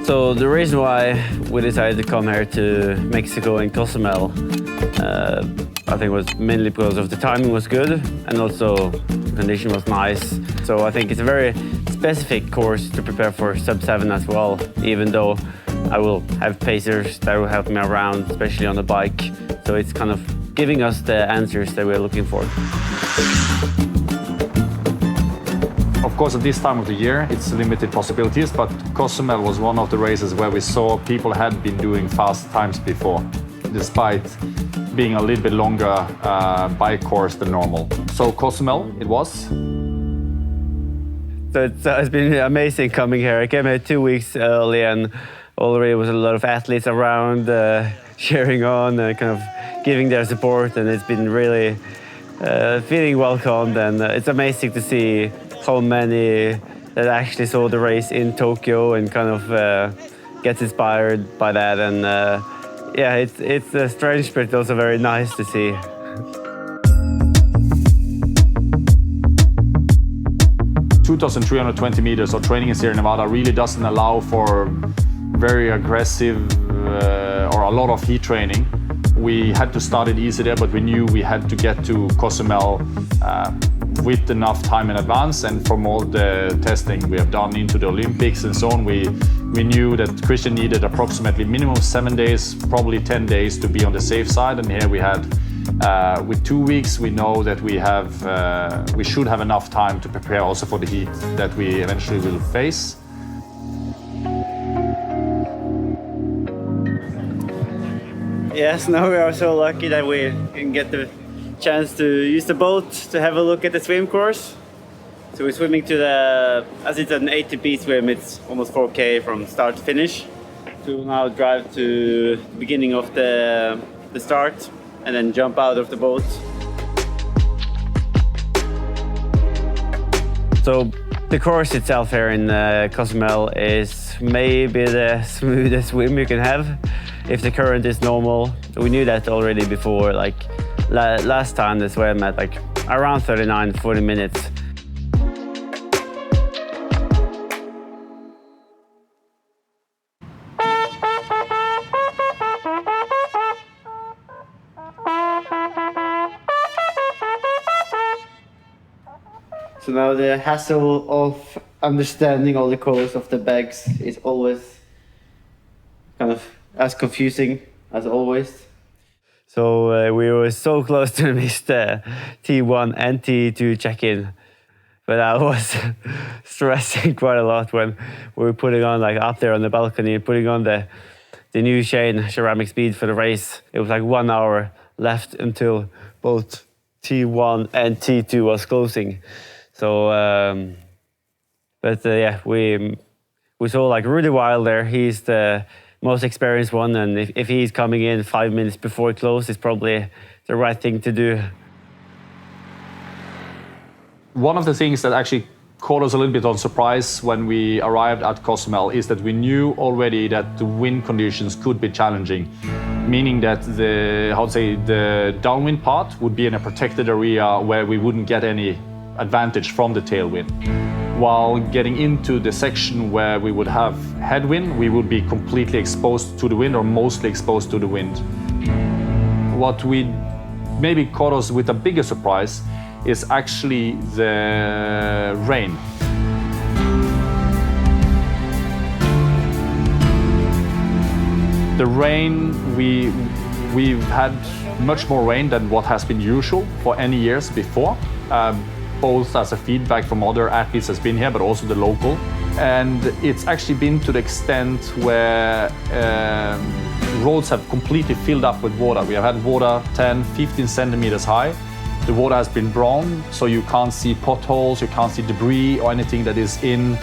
So the reason why we decided to come here to Mexico in Cozumel, I think was mainly because of the timing was good and also the condition was nice. So I think it's a very specific course to prepare for sub-7 as well, even though I will have pacers that will help me around, especially on the bike. So it's kind of giving us the answers that we're looking for. Of course, at this time of the year, it's limited possibilities, but Cozumel was one of the races where we saw people had been doing fast times before, despite being a little bit longer bike course than normal. So Cozumel, it was. So it's been amazing coming here. I came here 2 weeks early and already was a lot of athletes around cheering on and kind of giving their support, and it's been really feeling welcomed, and it's amazing to see how many that actually saw the race in Tokyo and kind of gets inspired by that. And yeah, it's strange, but also very nice to see. (2,320 meters of training in Sierra Nevada really doesn't allow for very aggressive or a lot of heat training. We had to start it easy there, but we knew we had to get to Cozumel with enough time in advance, and from all the testing we have done into the Olympics and so on, we knew that Kristian needed approximately minimum 7 days, probably 10 days to be on the safe side. And here we had, with 2 weeks, we know that we should have enough time to prepare also for the heat that we eventually will face. Yes, now we are so lucky that we can get the chance to use the boat to have a look at the swim course. So we're swimming to the, as it's an ATP swim, it's almost 4K from start to finish. So we'll now drive to the beginning of the start and then jump out of the boat. So the course itself here in Cozumel is maybe the smoothest swim you can have if the current is normal. We knew that already before, like last time the swim at like around 39-40 minutes. So now the hassle of understanding all the colors of the bags is always kind of as confusing as always. So we were so close to miss the T1 and T2 check-in, but I was stressing quite a lot when we were putting on, like up there on the balcony, putting on the new chain ceramic speed for the race. It was like 1 hour left until both T1 and T2 was closing. So, yeah, we saw like really wild there. He's the most experienced one, and if he's coming in 5 minutes before it closes, it's probably the right thing to do. One of the things that actually caught us a little bit on surprise when we arrived at Cozumel is that we knew already that the wind conditions could be challenging, meaning that the downwind part would be in a protected area where we wouldn't get any advantage from the tailwind. While getting into the section where we would have headwind, we would be completely exposed to the wind or mostly exposed to the wind. What we maybe caught us with a bigger surprise is actually the rain. The rain, we've had much more rain than what has been usual for any years before. Both as a feedback from other athletes that's been here, but also the local. And it's actually been to the extent where roads have completely filled up with water. We have had water 10, 15 centimeters high. The water has been brown, so you can't see potholes, you can't see debris or anything that is in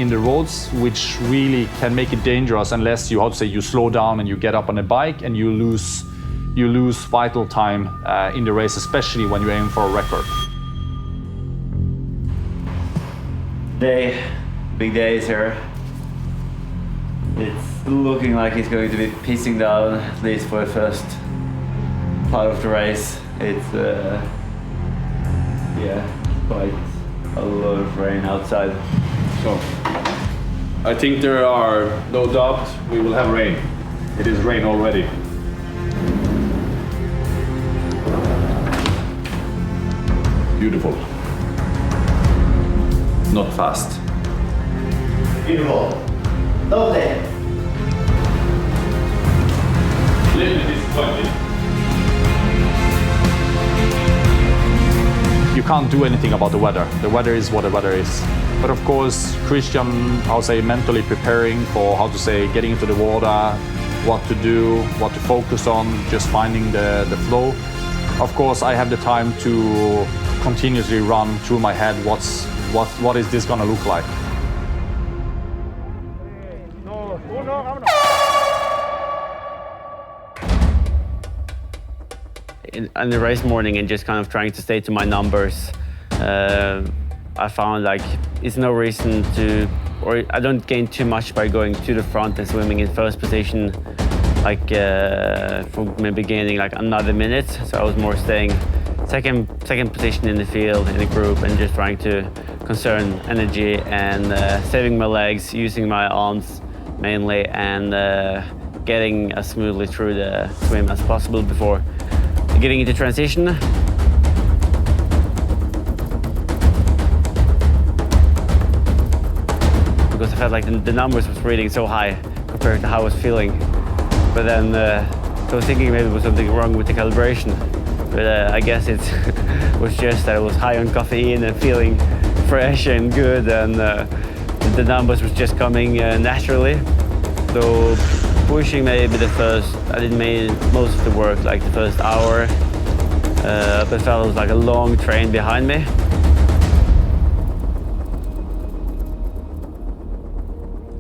the roads, which really can make it dangerous unless you slow down and you get up on a bike and you lose vital time in the race, especially when you aim for a record. Big day is here. It's looking like it's going to be pissing down, at least for the first part of the race. It's quite a lot of rain outside. So I think there are no doubt we will have rain. It is rain already. Beautiful. Not fast. Beautiful. Lovely. Little bit disappointed. You can't do anything about the weather. The weather is what the weather is. But of course, Kristian, I'll say, mentally preparing for, how to say, getting into the water, what to do, what to focus on, just finding the flow. Of course, I have the time to continuously run through my head what is this gonna look like. In the race morning and just kind of trying to stay to my numbers, I found like it's no reason to, or I don't gain too much by going to the front and swimming in first position, like for maybe gaining like another minute. So I was more staying second position in the field, in the group, and just trying to conserve energy and saving my legs, using my arms mainly, and getting as smoothly through the swim as possible before getting into transition. Because I felt like the numbers was reading so high compared to how I was feeling. But then so I was thinking maybe there was something wrong with the calibration. But I guess it was just that I was high on caffeine and feeling fresh and good, and the numbers was just coming naturally. So pushing maybe I did most of the work, like the first hour. But it felt like a long train behind me.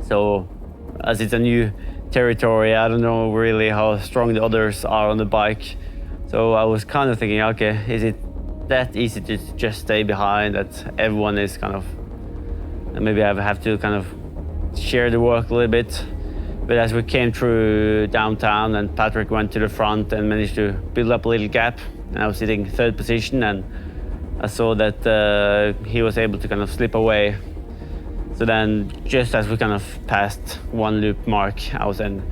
So as it's a new territory, I don't know really how strong the others are on the bike. So I was kind of thinking, okay, is it that easy to just stay behind, that everyone is kind of, maybe I have to kind of share the work a little bit. But as we came through downtown and Patrick went to the front and managed to build up a little gap, and I was sitting third position, and I saw that he was able to kind of slip away. So then just as we kind of passed one loop mark, I was then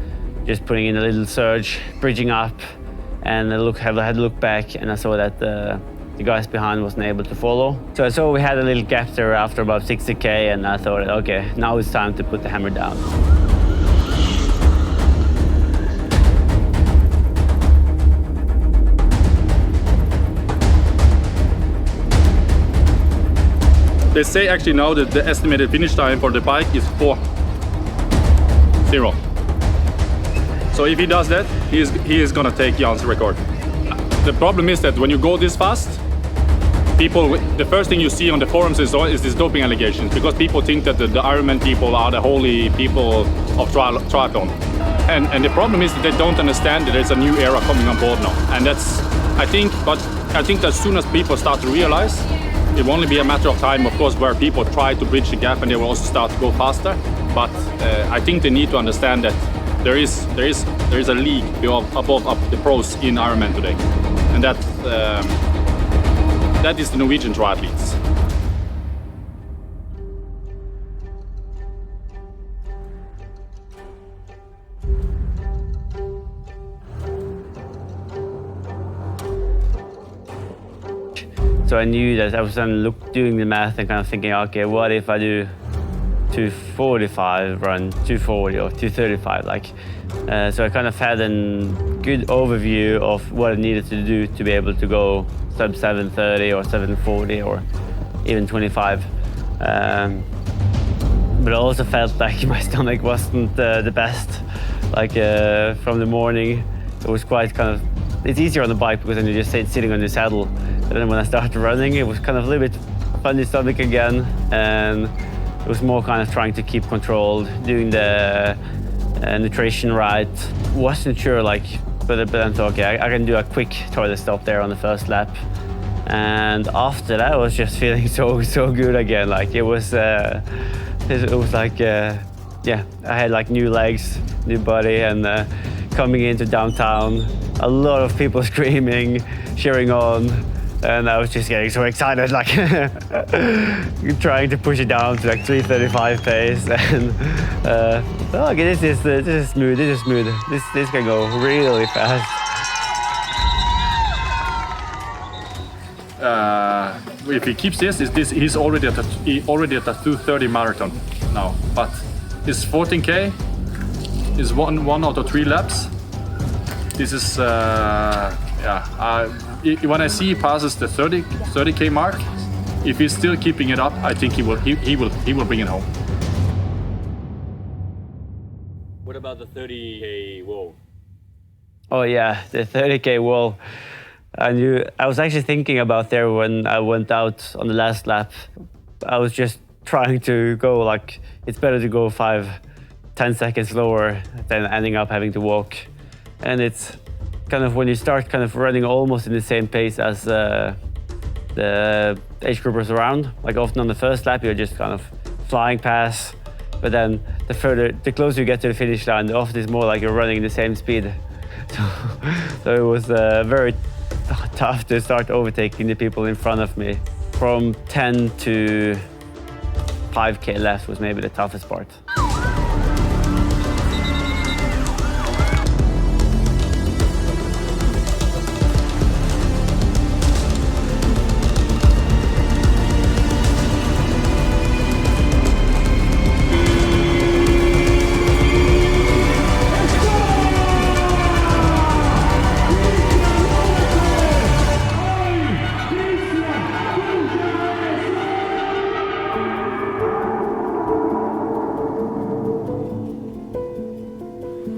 just putting in a little surge, bridging up, and I had to look back, and I saw that the guys behind wasn't able to follow. So I saw we had a little gap there after about 60K, and I thought, okay, now it's time to put the hammer down. They say actually now that the estimated finish time for the bike is 4:0. So if he does that, he is gonna take Jan's record. The problem is that when you go this fast, the first thing you see on the forums is this doping allegations, because people think that the Ironman people are the holy people of triathlon. And the problem is that they don't understand that there's a new era coming on board now. And I think that as soon as people start to realize, it will only be a matter of time, of course, where people try to bridge the gap and they will also start to go faster. But I think they need to understand that there is a league above the pros in Ironman today, and that is the Norwegian triathletes. So I knew that I was then doing the math and kind of thinking, okay, what if I do 2:45 run 2:40 or 2:35? So I kind of had a good overview of what I needed to do to be able to go sub 7:30 or 7:40 or even 25. But I also felt like my stomach wasn't the best. From the morning, it was quite kind of, it's easier on the bike because then you're just sitting on the saddle. But then when I started running, it was kind of a little bit funny stomach again, and it was more kind of trying to keep controlled, doing the nutrition right. Wasn't sure, but I thought, okay, I can do a quick toilet stop there on the first lap. And after that, I was just feeling so good again. It was like, I had like new legs, new body, and coming into downtown, a lot of people screaming, cheering on. And I was just getting so excited, like trying to push it down to like 3:35 pace. And okay, this is smooth. This can go really fast. If he keeps he's already at a 2:30 marathon now. But his 14K is one out of 3 laps. This is when I see he passes the 30K mark, if he's still keeping it up, I think he will bring it home. What about the 30K wall? Oh yeah, the 30K wall. I was actually thinking about there when I went out on the last lap. I was just trying to go like, it's better to go 5-10 seconds slower than ending up having to walk. And it's kind of when you start kind of running almost in the same pace as the age groupers around, like often on the first lap you're just kind of flying past, but then the closer you get to the finish line, the often it's more like you're running the same speed. So it was very tough to start overtaking the people in front of me. From 10 to 5K left was maybe the toughest part.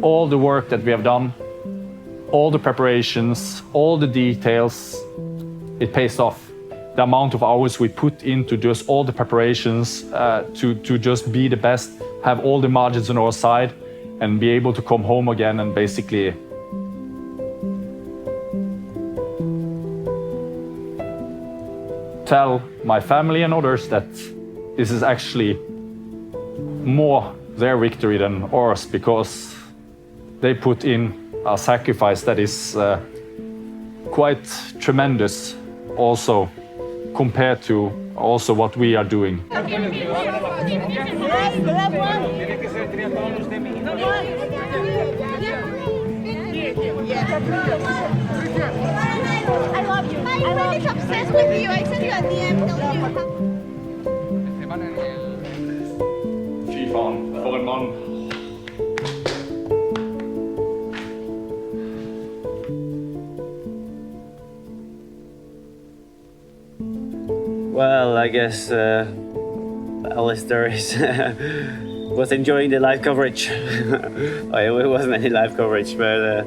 All the work that we have done, all the preparations, all the details, it pays off. The amount of hours we put into just all the preparations to just be the best, have all the margins on our side, and be able to come home again and basically tell my family and others that this is actually more their victory than ours, because they put in a sacrifice that is quite tremendous also compared to also what we are doing. I love you. I'm really obsessed with you. I sent you a DM telling you. Fy faen, for en mann. Well, I guess Alistair was enjoying the live coverage. It wasn't any live coverage, but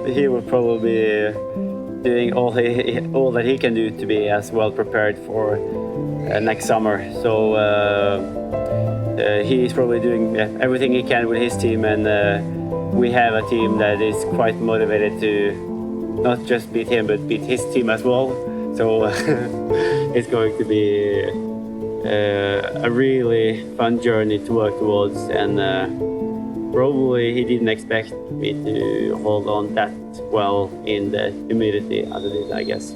he will probably be doing all that he can do to be as well prepared for next summer. So he is probably doing everything he can with his team, and we have a team that is quite motivated to not just beat him, but beat his team as well. So it's going to be a really fun journey to work towards, and probably he didn't expect me to hold on that well in the humidity as it is, I guess.